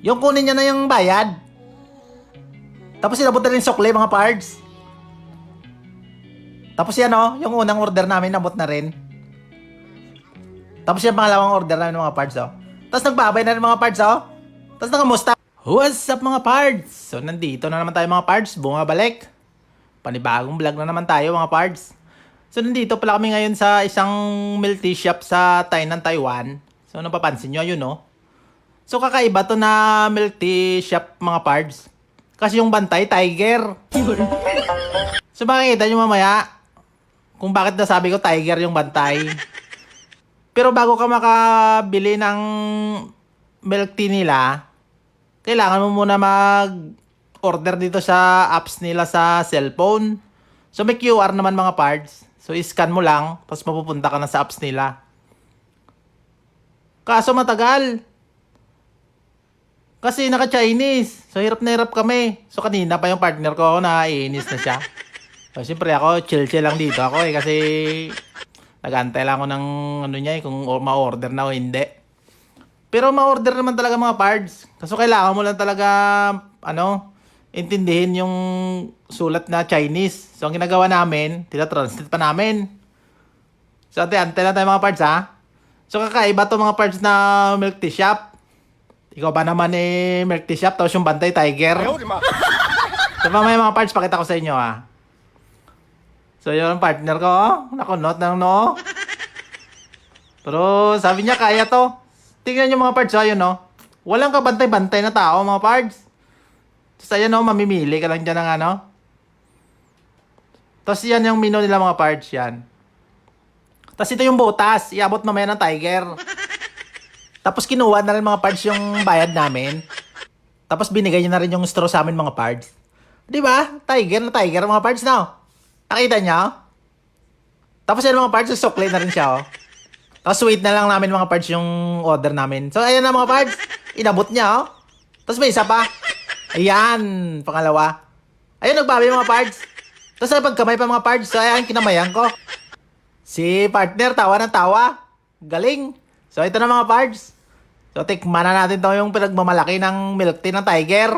Yung kunin niya na yung bayad. Tapos inabot na rin sukli mga pards. Tapos yan yung unang order namin nabot na rin. Tapos yung pangalawang order namin mga pards Tapos nagbabay na rin mga pards Tapos nakamusta. What's up mga pards? So nandito na naman tayo mga pards, bumabalik. Panibagong vlog na naman tayo mga pards. So nandito pala kami ngayon sa isang milk tea shop sa Tainan, Taiwan. So napapansin nyo, yun So kakaiba to na milk tea shop mga pards. Kasi yung bantay, tiger. So makikita nyo mamaya kung bakit nasabi ko tiger yung bantay. Pero bago ka makabili ng milk tea nila, kailangan mo muna mag-order dito sa apps nila sa cellphone. So may QR naman mga pards. So i-scan mo lang, tapos mapupunta ka na sa apps nila. Kaso matagal. Kasi naka-Chinese. So hirap na hirap kami. So kanina pa yung partner ko naiinis na siya. So siyempre ako, chill-chill lang dito ako kasi nag-antay lang ako ng kung ma-order na o hindi. Pero ma-order naman talaga mga pards. Kaso kailangan mo lang talaga, intindihin yung sulat na Chinese. So ang ginagawa namin, tila-translate pa namin. So antay lang tayo mga pards So kakaiba to mga pards na milk tea shop. Ikaw ba naman milk tea shop, tapos yung bantay tiger. So mamaya mga pards, pakita ko sa inyo So yung partner ko, nakunot ng no. Pero sabi niya kaya to. Tingnan nyo mga pards yun Walang kabantay-bantay na tao mga pards. Tapos ayan mamimili ka lang dyan ng Tapos yan yung menu nila mga pards yan. Tapos ito yung butas, iabot mamaya ng tiger. Tapos kinuha na rin mga pards yung bayad namin. Tapos binigay niya na rin yung straw sa amin mga pards. Di ba? Tiger na tiger mga pards Nakita niya Tapos yan mga pards, sukli na rin siya Tapos wait na lang namin mga pards yung order namin. So ayan na mga pards, inabot niya Tapos may isa pa. Ayan, pangalawa. Ayun, nagbabi mga pards. Tapos napagkamay pa mga pards. So ayan, kinamayan ko. Si partner, tawa ng tawa. Galing. So ito na mga pards. So tikman na natin to yung pinagmamalaki ng milk tea ng tiger.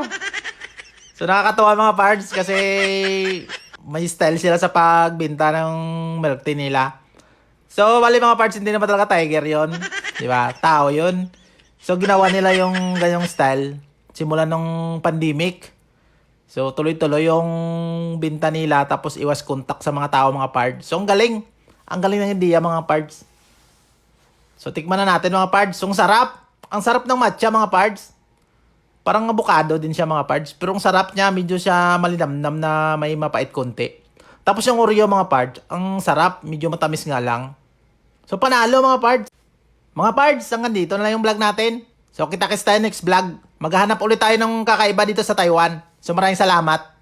So nakakatawa mga pards kasi may style sila sa pagbenta ng milk tea nila. So bali mga pards, hindi naman talaga tiger yon, di ba? Tao yon. So ginawa nila yung ganyong style simula nung pandemic. So tuloy-tuloy yung binta nila, tapos iwas contact sa mga tao mga pards. So ang galing. Ang galing ng idea mga pards. So tikman na natin mga pards. So, ang sarap. Ang sarap ng matcha mga pards. Parang avocado din siya mga pards. Pero ang sarap niya, medyo siya malinamnam na may mapait konti. Tapos yung Oreo mga pards, ang sarap, medyo matamis nga lang. So panalo mga pards. Mga pards, hanggang dito na lang yung vlog natin. So kita-kits tayo next vlog. Maghahanap ulit tayo ng kakaiba dito sa Taiwan. So maraming salamat.